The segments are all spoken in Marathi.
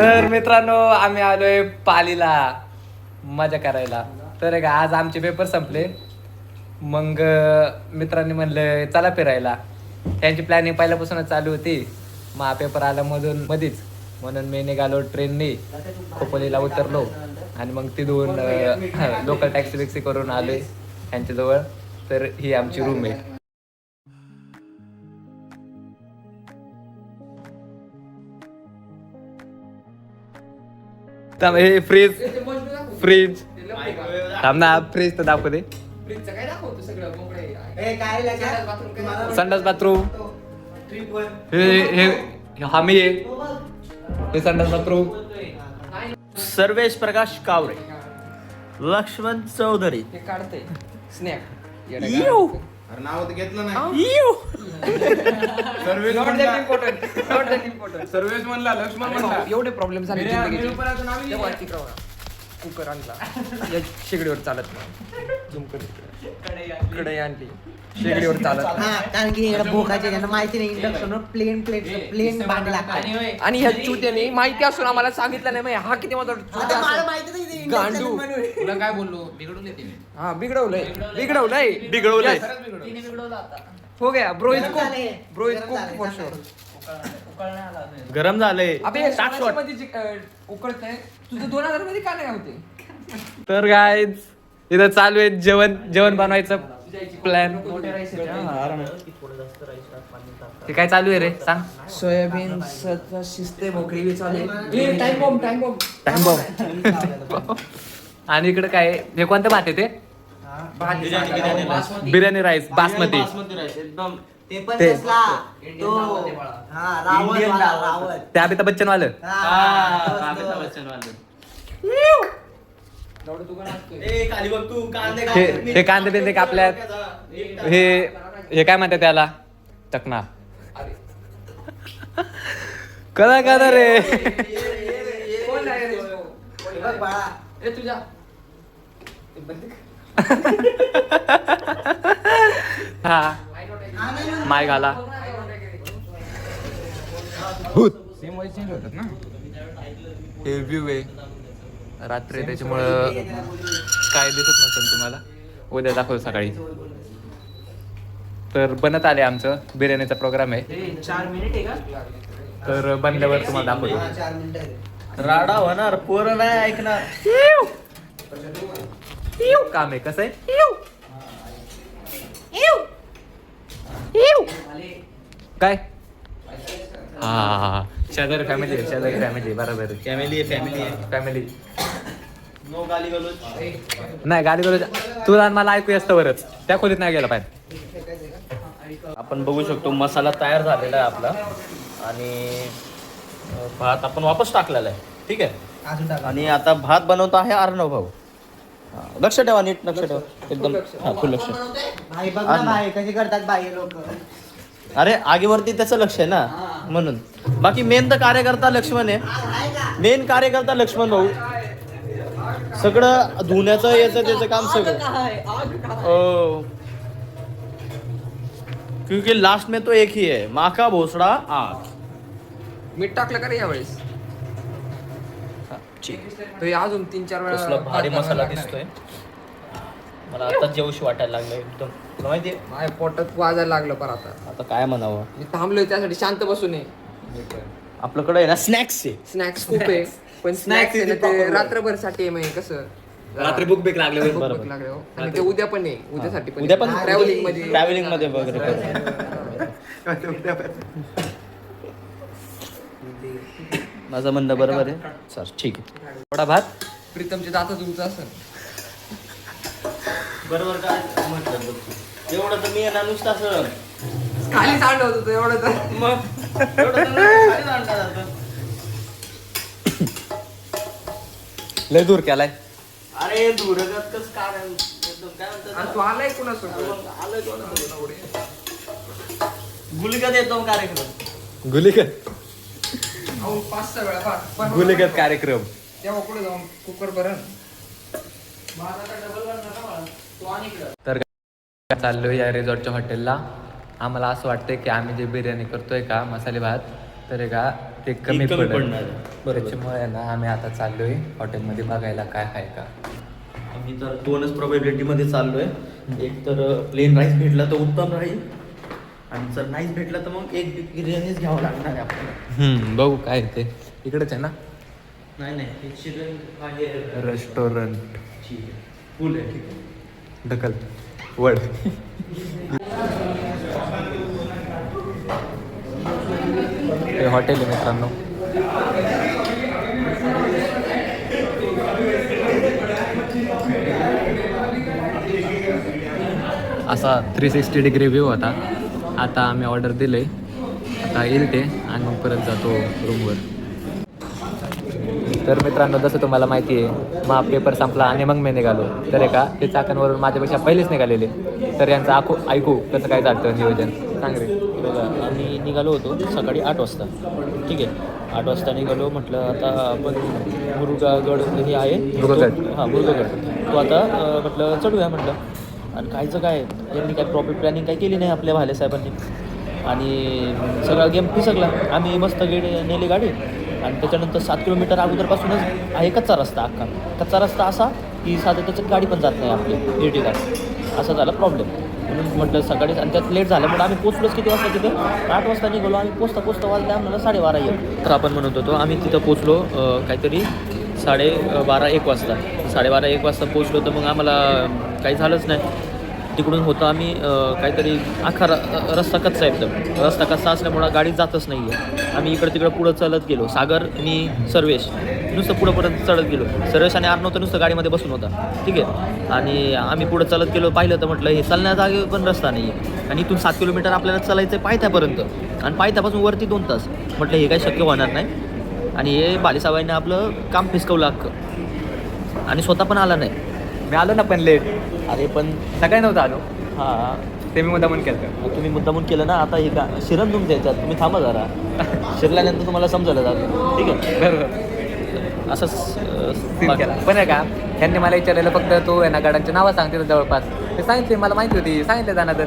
तर मित्रांनो आम्ही आलोय पालीला मजा करायला. तर का आज आमचे पेपर संपले, मग मित्रांनी म्हणलं चला फिरायला. त्यांची प्लॅनिंग पहिल्यापासूनच चालू होती, मग हा पेपर आला मधीच, म्हणून मी निघालो ट्रेनने, खोपोलीला उतरलो आणि मग तिथून लोकल टॅक्सी बिक्सी करून आलोय त्यांच्याजवळ. तर ही आमची रूम आहे. हे फ्रीज थांब ना, फ्रीज तर दाखवू दे. संडास बाथरूम हे हामी आहे, हे संडास बाथरूम. सर्वेश प्रकाश कावरे, लक्ष्मण चौधरी काढते स्नॅक नाव घेतलं नाही. सर्वेश म्हणला, लक्ष्मण म्हणला. एवढे प्रॉब्लेम झाले कुकर आणला या शेगडीवर चालत नाही, झूम कडे आणली शेगडीवर चालत नाही. कारण की इकडे भोकाचे त्यांना माहिती नाही इंडक्शन प्लेन बांधला आणि ह्या चुत्याने माहिती असून आम्हाला सांगितलं नाही. हा किती माझा आता मला माहिती नाही ते गांडू. induction म्हणून. तुला काय बोललो, बिघडून येते मी. हा बिघडवलंय बिघडवलंय. हो गया ब्रो इज झालंय. ब्रो इज गरम कुक झालंय, फॉर झालंय. शुअर. गरम झालंय. अबे मध्ये उकळतंय तुझं 2000 मध्ये का नाही होते. तर काय इथं चालू आहे जेवण बनवायचं प्लॅन. ते काय चालू आहे रे सांग. सोयाबीन शिजते, भोकरी बी चालू आहे. टाइम बॉम्ब आणि इकडे काय हे कोणतं भात आहे ते? बिर्याणी राईस बासमती. एकदम ते पण ते- कसला तो हा रावण वाला, रावण ते अमिताभ बच्चन वालं. हा, तोच तो. खाली बघ तू, कांदे हे कांदे बिंदे कापल्यात. हे काय म्हणतात त्याला? चकना. कदा रे. कोण आहे रे? बघ बाळा. ए तुझ्या हा माय घाला. सेम वाईज चेंज होतात ना. हे व्ह्यू आहे रात्री, त्याच्यामुळं काय दिसत नसेल तुम्हाला. उद्या दाखवतो सकाळी. तर बनत आले, आमचं बिर्याणीचा प्रोग्राम आहे. 4 मिनिट आहे का? तर बनल्यावर तुम्हाला दाखवतो. 4 मिनिट आहे. राडा होणार, पोरं नाही ऐकणार. काम आहे कसं आहे. काय हा शेजारी फॅमिली आहे, शेजारी फॅमिली बरोबर आहे. फॅमिली नो गाली गलोच. नाही गाडी करू तुला आणि मला ऐकू असतं बरंच, त्या खोलीत नाही गेला पाहिजे. आपण बघू शकतो मसाला तयार झालेला आहे आपला आणि भात आपण वापस टाकलेला आहे. ठीक आहे. अजून टाका. आणि आता भात बनवतो आहे अर्णव भाऊ. लक्ष ठेवा, नीट लक्ष ठेवा, एकदम फुल लक्ष. भाई बघ ना भाई कशी करतात बाई लोक. अरे आगीवरती त्याचं लक्ष आहे ना, म्हणून. बाकी मेन तर कार्यकर्ता लक्ष्मण आहे, मेन कार्यकर्ता लक्ष्मण भाऊ. सगळं धुण्याचं याचं त्याचं काम सगळं. ओ क्योंकि लास्ट में तो एक ही है, माँ का भोसड़ा आग. मीठ टाकलं का रे यावेळेस? तो हे अजून 3-4 कसला वेळा भारी मसाला दिसतोय. मला आता जेवशी वाटायला लागलं एकदम. तुला माहितीये माझ्या पोटात वाजायला लागलं पर आता काय म्हणावं. मी थांबलोय त्यासाठी शांत बसून आहे. आपल्याकडे आहे ना स्नॅक्स आहे. स्नॅक्स खूप आहे पण स्नॅक्स आहे ना ते रात्रभर साठी आहे. म्हणजे कसं रात्री बुक बेक लागले भूक बरोबर. लागले हो. आणि ते उद्या पण आहे, उद्यासाठी पण उद्या पण ट्रॅव्हलिंग मध्ये वगैरे. माझं म्हणणं बरोबर आहे सर. ठीक आहे. थोडा भात. प्रीतमचे दाता तुमचं असं बरोबर काय म्हटलं एवढं तर मी येणार नुसतं असं खाली सांडलं होतं एवढं तर. मग एवढं तर खाली आणलं जातं. लय दूर केलाय. अरे दूरगतच कारण एकदम काय आणि म्हणतात तू आलाय कुणासोबत? आलोय कोणासोबत. गुलगत येतो कार्यक्रम. गुलीगत 5-6 वेळा गुलीगत कार्यक्रम. तेव्हा कुठे जाऊन कुकर भरण. तर काय चाललोय या रिसॉर्टच्या हॉटेलला. आम्हाला असं वाटतंय की आम्ही जे बिर्याणी करतोय का मसाले भात, तर का ते कमी कमी पडणार पडणार बरोबर. त्याच्यामुळे ना आम्ही आता चाललोय हॉटेलमध्ये बघायला काय आहे का. आम्ही तर 2च प्रोबॅबिलिटीमध्ये चाललोय. एक तर प्लेन राईस भेटला तर उत्तम राहील आणि जर नाहीच भेटला तर मग एक बिर्याणीच घ्यावं लागणार आहे आपल्याला. बघू काय आहे ते. इकडेच आहे ना नाही हे चिकन आहे रेस्टॉरंट. ठीक आहे फुल आहे ठीक आहे. ढकल वड. हे हॉटेल आहे मित्रांनो. असा 360 डिग्री व्ह्यू होता. आता आम्ही ऑर्डर दिले, आता येईल ते आणि मग परत जातो रूमवर. तर मित्रांनो जसं तुम्हाला माहिती आहे मग पेपर संपला आणि मग मी निघालो. तर आहे का ते चाकणवरून माझ्यापेक्षा पहिलेच निघालेले. तर यांचं ऐकू कसं काय चालतं नियोजन सांग रे. बघा आम्ही निघालो होतो सकाळी 8 वाजता. ठीक आहे 8 वाजता निघालो. म्हटलं आता आपण मुरुगागड हे आहे मुरुगगड. हां मुरुगागड तो आता म्हटलं चढूया म्हटलं. आणि कायचं काय यांनी काय प्रॉपर प्लॅनिंग काय केली नाही आपल्या भाले साहेबांनी आणि सगळा गेम फिसकला. आम्ही मस्त नेली गाडी आणि त्याच्यानंतर 7 किलोमीटर अगोदरपासूनच आहे कच्चा रस्ता. अख्खा कच्चा रस्ता असा की साधं त्याच्यात गाडी पण जात नाही आपली एर्टिगा. असा झाला प्रॉब्लेम. म्हणून म्हटलं सकाळीच आणि त्यात लेट झाल्यामुळे आम्ही पोचलोच किती वाजता तिथे 8 वाजता निघालो. आम्ही पोचता वाजता आम्हाला 12:30 येईल. तर आपण म्हणत होतो आम्ही तिथं पोचलो काहीतरी 12:30-1 वाजता. 12:30-1 वाजता पोचलो तर मग आम्हाला काही झालंच नाही. तिकडून होतं आम्ही काहीतरी अख्खा रस्ता कच्चा एकदम. रस्ता कच्चा असल्यामुळं गाडी जातच नाही आहे. आम्ही इकडं तिकडं पुढं चालत गेलो. सागर आणि सर्वेश नुसतं पुढंपर्यंत चढत गेलो. सर्वेश आणि अर्णव तर नुसतं गाडीमध्ये बसून होता. ठीक आहे आणि आम्ही पुढं चालत गेलो. पाहिलं तर म्हटलं हे चालण्या जागे पण रस्ता नाही आहे आणि इथून 7 किलोमीटर आपल्याला चालायचं आहे पायथ्यापर्यंत आणि पायथ्यापासून वरती 2 तास. म्हटलं हे काही शक्य होणार नाही आणि हे बालीसाहेबांनी आपलं काम फिसकवलं अख्खं आणि स्वतः पण आला नाही. मी आलो ना पण लेट. अरे पण सकाळी नव्हतं आलो. हां ते मी मुद्दामून केलं. तुम्ही मुद्दामून केलं ना. आता हे का शिरण तुमच्या याच्यात तुम्ही थांबा जरा. शिरल्यानंतर तुम्हाला समजायला जातं. ठीक आहे बरोबर असंच सीन केला. पण आहे का त्यांनी मला विचारलेलं फक्त तो आहे ना गाड्यांची नावं सांगते जवळपास. ते सांगितले मला माहिती होती सांगितले जाणार.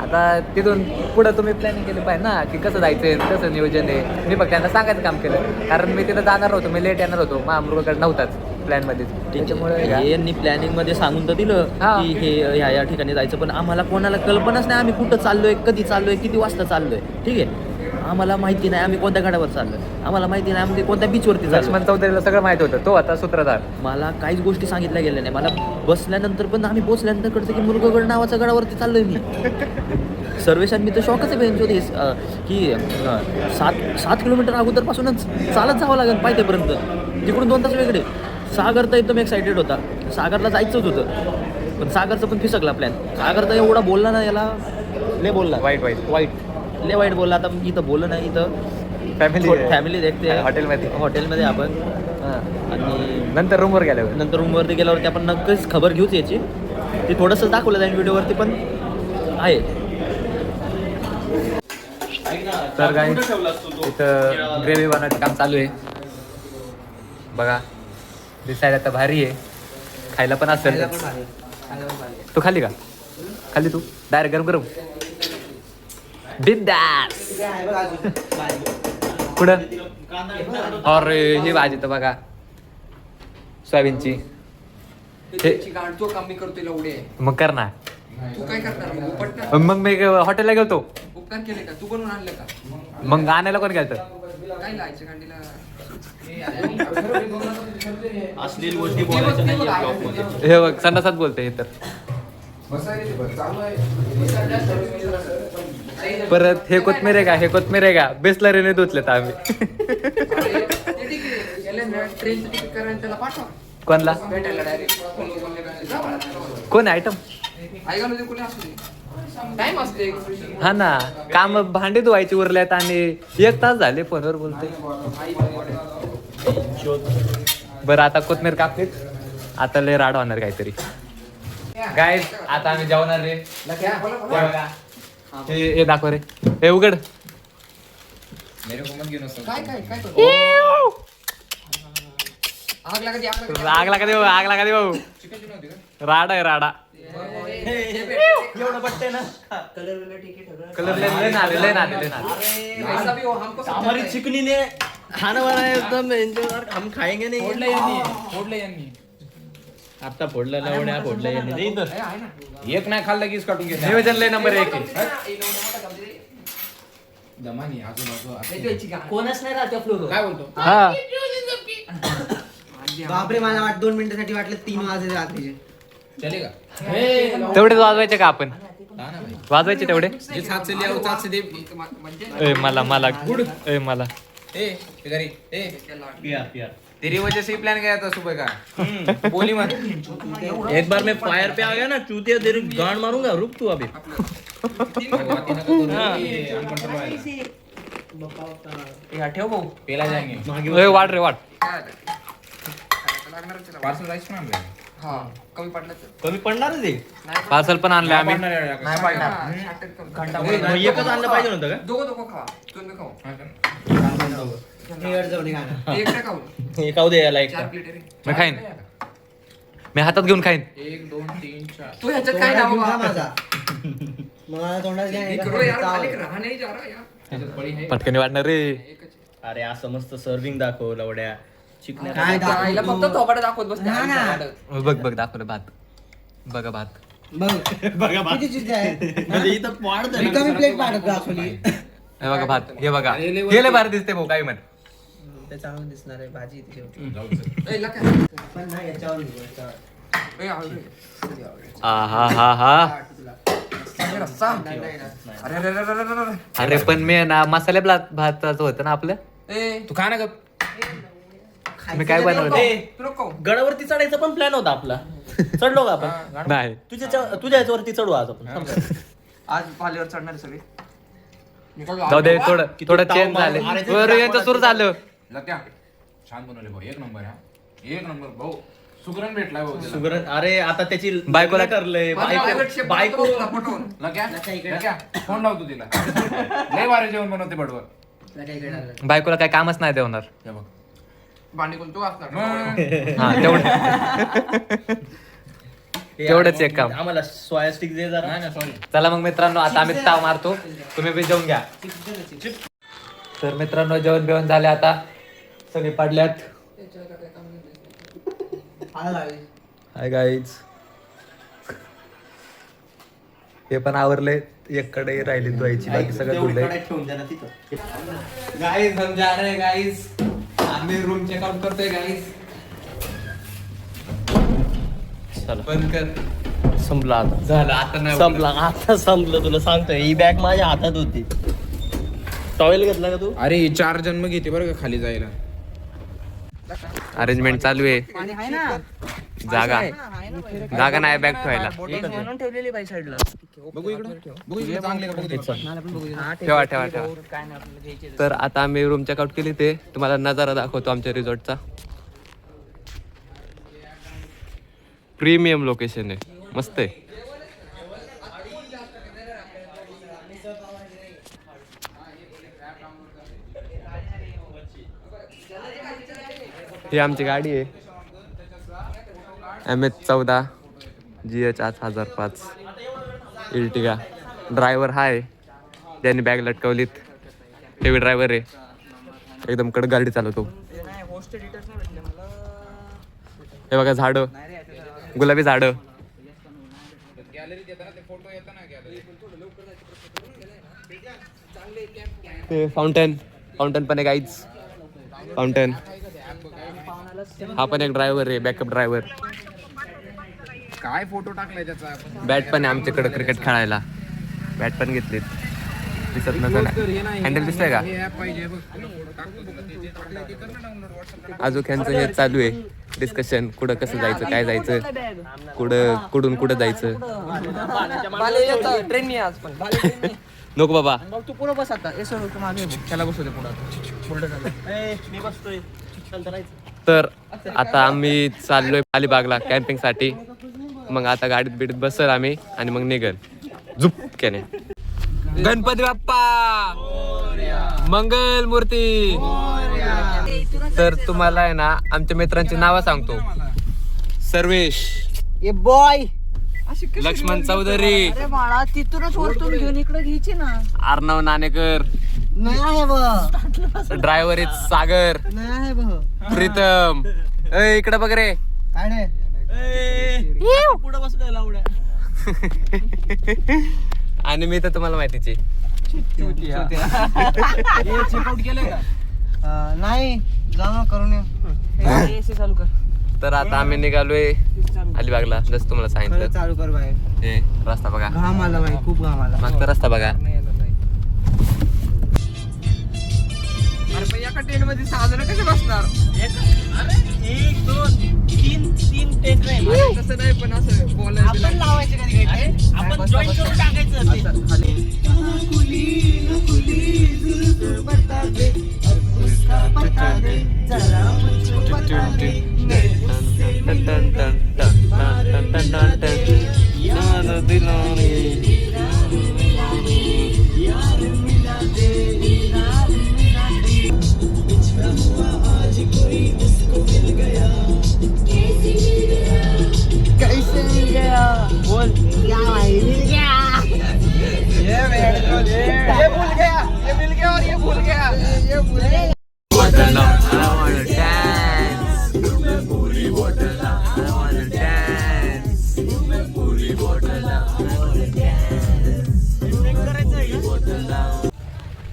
आता तिथून पुढं तुम्ही प्लॅनिंग केली पाहिजे ना की कसं जायचं कसं नियोजन आहे. मी फक्त त्यांना सांगायचं काम केलं कारण मी तिथं जाणार होतो. मी लेट येणार होतो. महामृगाकडे नव्हताच प्लॅनमध्ये. त्याच्यामुळे यांनी प्लॅनिंगमध्ये सांगून तर दिलं की हे या ठिकाणी जायचं पण आम्हाला कोणाला कल्पनाच नाही. आम्ही कुठं चाललोय कधी चाललोय किती वाजता चाललोय. ठीक आहे आम्हाला माहिती नाही आम्ही कोणत्या गाड्यावर चाललोय. आम्हाला माहिती नाही आम्ही कोणत्या बीचवरती चाललो. लक्ष्मण चौधरीला सगळं माहित होतं. तो आता सूत्रधार. मला काहीच गोष्टी सांगितल्या गेल्या नाही. मला बसल्यानंतर पण आम्ही पोचल्यानंतर कळतं की मुरुगगड नावाच्या गडावरती चाललोय मी. सर्वेशान मी तर शॉकच आहे बेंच होते की 7 किलोमीटर अगोदरपासूनच चालत जावं लागेल पायथ्यापर्यंत. तिकडून 2 तास वेगळे. सागर तर एकदम एक्सायटेड होता. सागरला जायचंच होतं पण सागरचं पण फिसकला प्लॅन. सागर तर एवढा बोलला ना याला लय बोलला. वाईट लय वाईट बोलला. आता इथं बोललं नाही इथं फॅमिली देखते हॉटेलमध्ये आपण आणि नंतर रूमवर गेल्यावर रूमवरती गेल्यावरती आपण नक्कीच खबर घेऊच याची. ते थोडंसं दाखवलं जाईल व्हिडिओवरती पण आहे. तर काय इथं ग्रेव्ही बनवायचं काम चालू आहे बघा. दिसायला तर भारी आहे. खायला पण असेल. तू खाली का खाली तू डायरेक्ट गरम बिंदास. कुठं अरे ही भाजी तर बघा सोयाबीनची. तो कमी करतो एवढे. मग कर ना. तू काय करणार मग मी हॉटेलला गेलतो. उपकार केले का तू बनवून आणलं का. मग आणायला कोण गेलं. काय लावायचं गांडीला. असलेली गोष्टी बोलायच्या नाही ब्लॉगमध्ये. हे बघ संडासात बोलते हे तर. परत हे कोथमीर आहे का हे कोथमीर आहे का बेसलरीने धुतलेत आम्ही. ट्रेनचं तिकीट करायला त्याला पाठवा कोणला भेटायला डायरेक्ट. कोण आयटम ऐकायला ते कोणी असू टाइम असते. हा ना काम भांडी धुवायची उरल्यात आणि 1 तास झाले फोनवर बोलते. बरं आता कोथमीर कापलीत. आता लय राड होणार काहीतरी. गाईज आता आम्ही जेवणार रे. हे दाखव रे. हे उघड. काय आग लागते आग लागा देऊ आग लागा देऊ. राडा आहे राडा. एवढं पटतंय ना. कलर लय नादे लय नादे लय नादे. हमारी चिकनी ने खाना बना एकदम एन्जॉय हम खाएंगे नहीं फोडलं यांनी आता फोडलं लवड्या फोडलं यांनी दे इथं. एक नाही खाल्लं कीच काटून घेतलं नियोजन लय नंबर 1 आहे. दमानी आजूबाजू कोणच नाही राहत फ्लोर काय बोलतो हा बापरे मला 2 मिनिटासाठी वाटलं 3 वाजले रात्रीचे. चले का तेवढेच वाजवायचे का आपण हा ना भाई वाजवायचे तेवढे जे सात से लिया सात से दे मला गुड मला ए घरी ए तेरी वजह से ही प्लान गया था सुबह का बोली मत एक बार मैं फायर पे आ गया ना चूतिया तेरी गांड मारूंगा रुक तू अभी ठेव भाऊ पेला जाएंगे वाट रे वाट पार्सल राईस पण आणलं हा कमी पडलं तर कमी पडणार ते पार्सल पण आणलं आम्ही नाही पडणार मग एकच आणलं पाहिजे नव्हतं का दोघं खावा तुम्ही खाऊ एक खाऊ हे खाऊ दे याला एक 4 प्लेट रे मी खाईन मी हातात घेऊन खाईन 1 2 3 4 तू ह्याच्यात काय नाव तोंडात माझा मला तोंडात करो यार घ्या खाली रहा नहीं जा रहा यार त्याच्यात पडी आहे पटकन वाटणार रे अरे असं मस्त सर्विंग दाखव लवड्या चिकन काय आईला फक्त थोबाडं दाखवत बसते हा ना. बघ दाखवलं भात बघा भात बघ किती चीज आहे म्हणजे इथं वाढत रिकामी प्लेट पाडत दाखवली. हे बघा भात हे बघा हे लय भारी दिसते भाऊ काय म्हण ते चांगलं दिसणार आहे भाजी इथे शेवटी. ए लका पण नाही याच्यावर घेऊ, याच्यावर. ए आवडे हा अरे रस्सा अरे अरे अरे अरे अरे अरे पण मी ना मसाले भाताचं होतं ना आपलं ए तू खा ना गप मी काय बनवलं तू नको गडावरती चढायचा पण प्लॅन होता आपला चढलो का आपण नाही तुझ्या याच्यावरती चढू आज आपण आज पालीवर चढणार सगळे जाऊ दे थोडं चेंज झाले यांचं सुरू झालं लक्या छान बनवले भाऊ एक नंबर हा एक नंबर भाऊ सुगरण भेटलाय भाऊ त्याला. सुगरण अरे आता त्याची बायकोला करलंय बायको बायको लक्या फोन लावतो तिला लय वारे जेवण बनवते बडवर तुला काही कळलं. बायकोला काय कामच नाही देणार हे बघ भांडी कोण तू असणार मग. हा तेवढं तेवढंच एक काम. आम्हाला सोया स्टिक दे जरा नाही ना सॉरी चला मग मित्रांनो आता आम्ही ताव मारतो तुम्ही बी जेवून घ्या तर मित्रांनो जेवण बिवण झाले आता सगळे पडल्यात आलं लागली. हाय गाईज हे पण आवरले एक कडे राहिली धुवायची बाकी सगळं धुलंय ठेवून द्या ना तिथं गाईज हम जा रहे गाईज आम्ही रूम चेकआउट करतोय गाईज चला बंद कर संपला आता झालं आता नाही संपला आता संपलं तुला सांगतोय ही बॅग माझ्या हातात होती टॉवेल घेतला का तू अरे 4 जन्म घेते बरं का खाली जायला अरेंजमेंट चालू आहे जागा नाही बॅग ठेवायला म्हणून ठेवलेली बाई साईडला बघू इकडे चांगले का बघू दे. ठेवा तर आता आम्ही रूम चेकआउट केली ते तुम्हाला नजारा दाखवतो आमच्या रिसॉर्टचा प्रीमियम लोकेशन आहे मस्त आहे ही आमची गाडी आहे MS14 GH 8005 इल्टिगा ड्रायव्हर हाय ज्यांनी बॅग लटकवलीत हेवी ड्रायव्हर आहे एकदम कडक गाडी चालवतो हे बघा झाडं गुलाबी झाडं ते फाउंटन पण आहे गाईज फाउंटन हा पण एक ड्रायव्हर आहे बॅकअप ड्रायव्हर काय फोटो टाकलाय त्याचा बॅट पण आहे आमच्याकडे क्रिकेट खेळायला बॅट पण घेतलीत दिसत नसेल हँडल दिसतंय का हे ऍप पाहिजे बघ टाकतो तुला ते टाकलंय ते कर ना डाउनलोड व्हॉट्सअपला अजून यांचं हे चालू आहे डिस्कशन कुठं कसं जायचं काय जायचं कुठून कुठं जायचं ट्रेन नाही आज पण नको बाबा मग तू पुढे बस आता ए सर तू मागे त्याला बसू दे पुढे मी बसतोय तर आता आम्ही चाललोय अलिबागला कॅम्पिंग साठी मग आता गाडीत बिडीत बसल आम्ही आणि मग निघल झुपक्याने गणपती बाप्पा मंगल मूर्ती तर तुम्हाला आहे ना आमच्या मित्रांची नावं सांगतो सर्वेश ए बॉय लक्ष्मण चौधरी अरे बाळा तिथूनच वरतून घेऊन इकडे घ्यायची ना अर्णव नाणेकर नाही आहे बघ ड्रायव्हर इज सागर, नाही भाऊ प्रीतम. ए इकडे बघ रे. काय नाही पुढे बसलोय लावड्या. आणि मी तर तुम्हाला माहितीची. चेकआउट केलंय का? नाही जाऊ करून ये. एसी चालू कर. तर आता आम्ही निघालोय अलिबागला, जसं तुम्हाला खरं सांगितलं. चालू कर बाहेर. हे रस्ता बघा, घाम आला बाई, खूप घाम आला. मागचा रस्ता बघा. अरे पण एका टेंट मध्ये 6 जण कसे बसणार? 1 2 3 टेंट नाही. तसं नाही, पण असं बोलायला आपण लावायचे कधी काय आपण जॉईन करून टाकायचं ते. कैसे मिल गया बोल क्या भाई मिल गया. ये भूल गया, ये मिल गया और ये भूल गया, ये भूल गया.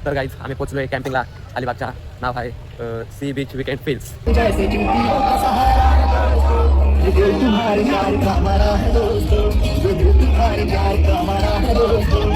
तर गाईज आम्ही पोहोचलोय कॅम्पिंगला अलिबागच्या. नाव आहे सी बीच वीकेंड फील्ड्स. तुम्हारे प्यार का हमारा है दोस्तों, तुम्हारे प्यार का हमारा है दोस्तों.